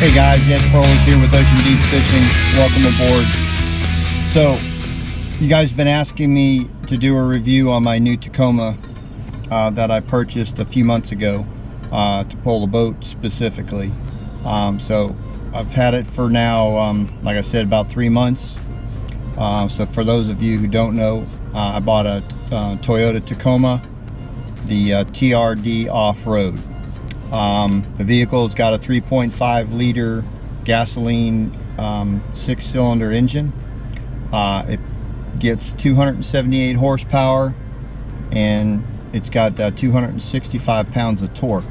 Hey guys, Ed Froehlich here with Ocean Deep Fishing. Welcome aboard. So, you guys have been asking me to do a review on my new Tacoma that I purchased a few months ago to pull the boat specifically. So, I've had it for now, like I said, about 3 months. So for those of you who don't know, I bought a Toyota Tacoma, the TRD off-road. The vehicle's got a 3.5 liter gasoline 6-cylinder engine. It gets 278 horsepower and it's got 265 pounds of torque.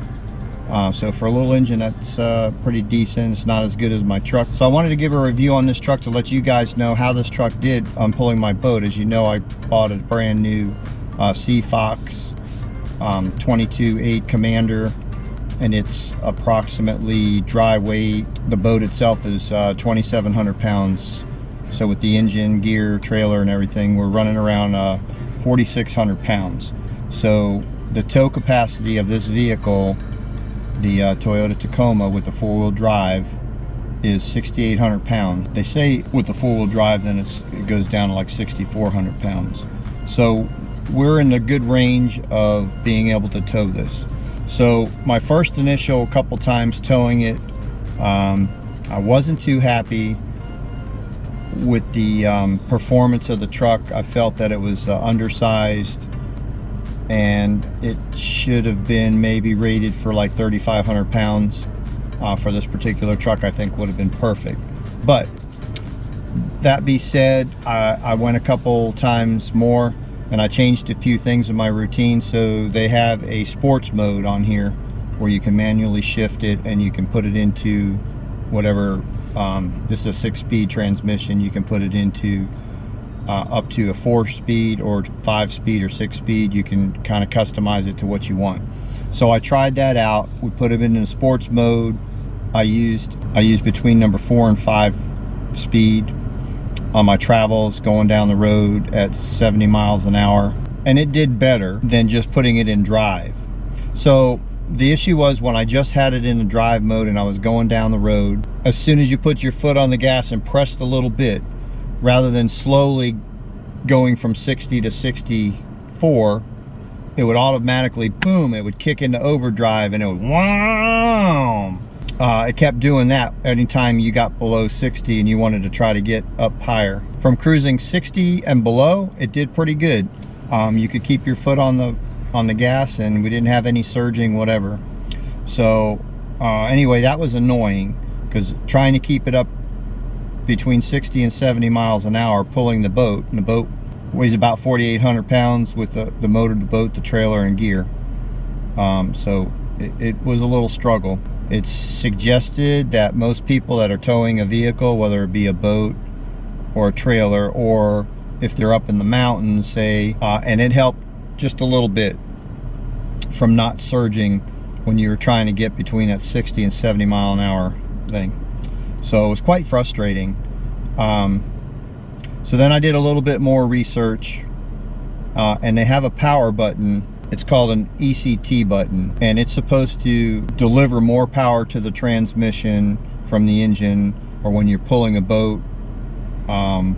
So for a little engine, that's pretty decent. It's not as good as my truck. So I wanted to give a review on this truck to let you guys know how this truck did on pulling my boat. As you know, I bought a brand new Sea Fox 22.8 Commander, and it's approximately dry weight. The boat itself is 2,700 pounds. So with the engine, gear, trailer, and everything, we're running around 4,600 pounds. So the tow capacity of this vehicle, the Toyota Tacoma with the 4-wheel drive, is 6,800 pounds. They say with the 4-wheel drive, then it goes down to like 6,400 pounds. So we're in a good range of being able to tow this. So my first initial couple times towing it, I wasn't too happy with the performance of the truck. I felt that it was undersized, and it should have been maybe rated for like 3,500 pounds. For this particular truck, I think would have been perfect. But that being said, I went a couple times more and I changed a few things in my routine. So they have a sports mode on here where you can manually shift it and you can put it into whatever. This is a 6-speed transmission. You can put it into up to a 4-speed or 5-speed or 6-speed. You can kind of customize it to what you want. So I tried that out. We put it in the sports mode. I used between number 4 and 5 speed on my travels going down the road at 70 miles an hour, and it did better than just putting it in drive. So the issue was when I just had it in the drive mode and I was going down the road, as soon as you put your foot on the gas and pressed a little bit, rather than slowly going from 60 to 64, it would automatically, boom, it would kick into overdrive and it would, wow. It kept doing that anytime you got below 60 and you wanted to try to get up higher. From cruising 60 and below, it did pretty good. You could keep your foot on the gas and we didn't have any surging, whatever. So anyway, that was annoying because trying to keep it up between 60 and 70 miles an hour pulling the boat, and the boat weighs about 4,800 pounds with the motor, the boat, the trailer, and gear. So it was a little struggle. It's suggested that most people that are towing a vehicle, whether it be a boat or a trailer, or if they're up in the mountains, say, and it helped just a little bit from not surging when you were trying to get between that 60 and 70 mile an hour thing. So it was quite frustrating. So then I did a little bit more research, and they have a power button. It's called an ECT button, and it's supposed to deliver more power to the transmission from the engine, or when you're pulling a boat and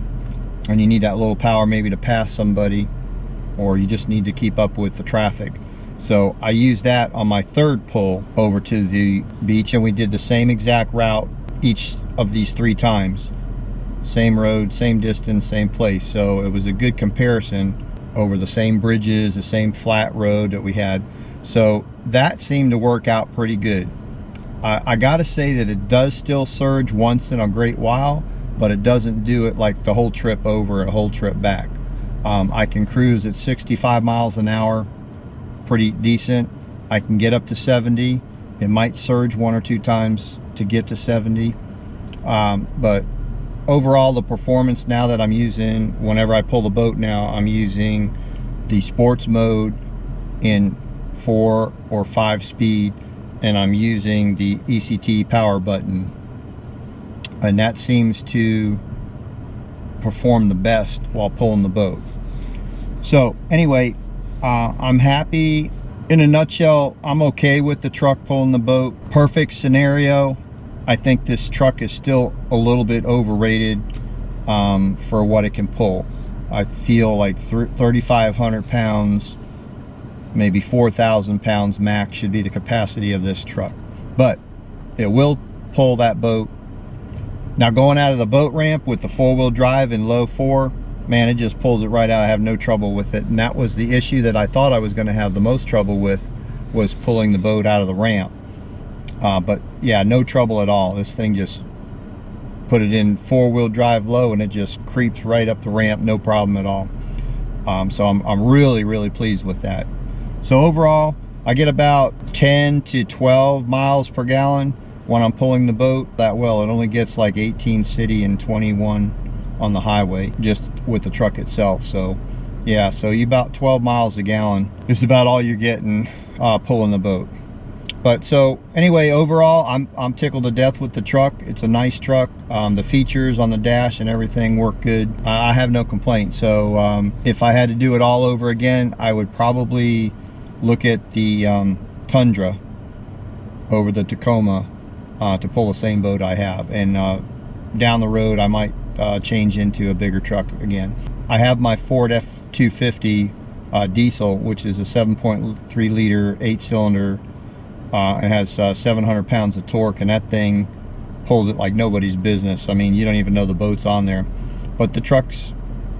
you need that little power maybe to pass somebody, or you just need to keep up with the traffic. So I used that on my third pull over to the beach, and we did the same exact route each of these 3 times. Same road, same distance, same place. So it was a good comparison over the same bridges, the same flat road that we had. So that seemed to work out pretty good. I gotta say that it does still surge once in a great while, but it doesn't do it like the whole trip over, a whole trip back. I can cruise at 65 miles an hour, pretty decent. I can get up to 70. It might surge 1 or 2 times to get to 70. But overall, the performance now that I'm using, whenever I pull the boat now, I'm using the sports mode in 4 or 5 speed, and I'm using the ECT power button, and that seems to perform the best while pulling the boat. So anyway, I'm happy. In a nutshell, I'm okay with the truck pulling the boat. Perfect scenario. I think this truck is still a little bit overrated for what it can pull. I feel like 3,500 pounds, maybe 4,000 pounds max should be the capacity of this truck. But it will pull that boat. Now going out of the boat ramp with the 4-wheel drive and low 4, man, it just pulls it right out. I have no trouble with it. And that was the issue that I thought I was going to have the most trouble with, was pulling the boat out of the ramp. But yeah, no trouble at all. This thing just put it in 4-wheel drive low and it just creeps right up the ramp, no problem at all. So I'm really pleased with that. So overall, I get about 10 to 12 miles per gallon when I'm pulling the boat that well. It only gets like 18 city and 21 on the highway just with the truck itself. So yeah, so you about 12 miles a gallon is about all you're getting pulling the boat. But so anyway, overall, I'm tickled to death with the truck. It's a nice truck. The features on the dash and everything work good. I have no complaints. So if I had to do it all over again, I would probably look at the Tundra over the Tacoma to pull the same boat I have. And down the road, I might change into a bigger truck again. I have my Ford F-250 diesel, which is a 7.3 liter 8-cylinder. It has 700 pounds of torque, and that thing pulls it like nobody's business. I mean, you don't even know the boat's on there. But the truck's,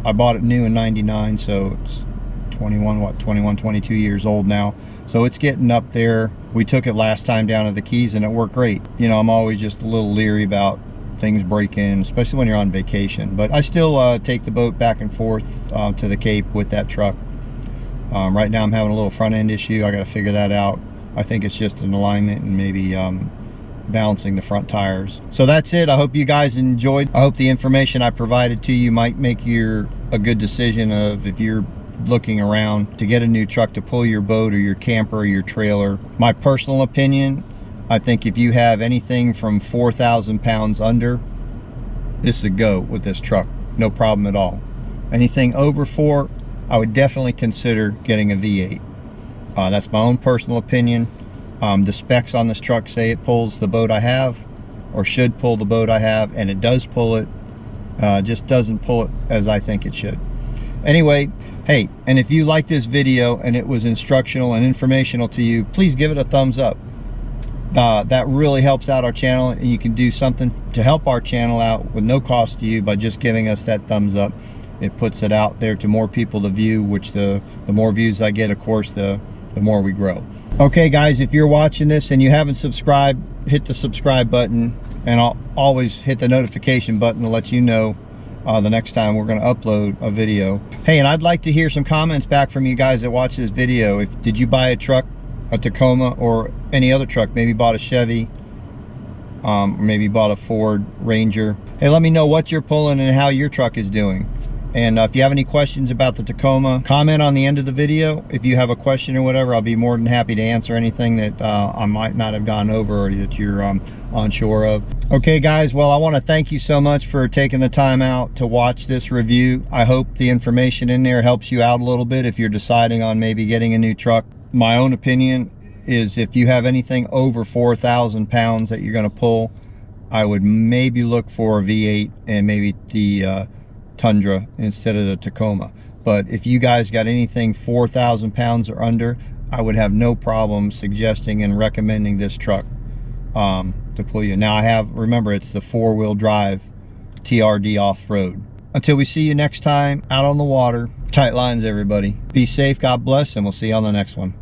I bought it new in '99, so it's 22 years old now. So it's getting up there. We took it last time down to the Keys and it worked great. You know, I'm always just a little leery about things breaking, especially when you're on vacation. But I still take the boat back and forth to the Cape with that truck. Right now I'm having a little front end issue. I got to figure that out. I think it's just an alignment and maybe balancing the front tires. So that's it. I hope you guys enjoyed. I hope the information I provided to you might make you a good decision of if you're looking around to get a new truck to pull your boat or your camper or your trailer. My personal opinion, I think if you have anything from 4,000 pounds under, this is a go with this truck. No problem at all. Anything over 4, I would definitely consider getting a V8. That's my own personal opinion. The specs on this truck say it pulls the boat I have, or should pull the boat I have, and it does pull it. Just doesn't pull it as I think it should. Anyway, hey, and if you like this video and it was instructional and informational to you, please give it a thumbs up. That really helps out our channel, and you can do something to help our channel out with no cost to you by just giving us that thumbs up. It puts it out there to more people to view, which the more views I get, of course, the more we grow. Okay guys, if you're watching this and you haven't subscribed, hit the subscribe button, and I'll always hit the notification button to let you know the next time we're going to upload a video. Hey, and I'd like to hear some comments back from you guys that watch this video. Did you buy a truck, a Tacoma, or any other truck? Maybe bought a Chevy, or maybe bought a Ford Ranger. Hey, let me know what you're pulling and how your truck is doing. And if you have any questions about the Tacoma, comment on the end of the video. If you have a question or whatever, I'll be more than happy to answer anything that I might not have gone over or that you're unsure of. Okay guys, well, I want to thank you so much for taking the time out to watch this review. I hope the information in there helps you out a little bit if you're deciding on maybe getting a new truck. My own opinion is if you have anything over 4,000 pounds that you're going to pull, I would maybe look for a V8 and maybe the Tundra instead of the Tacoma. But if you guys got anything 4,000 pounds or under, I would have no problem suggesting and recommending this truck to pull you. Now I have, remember, it's the 4-wheel drive TRD off-road. Until we see you next time out on the water, tight lines everybody. Be safe, God bless, and we'll see you on the next one.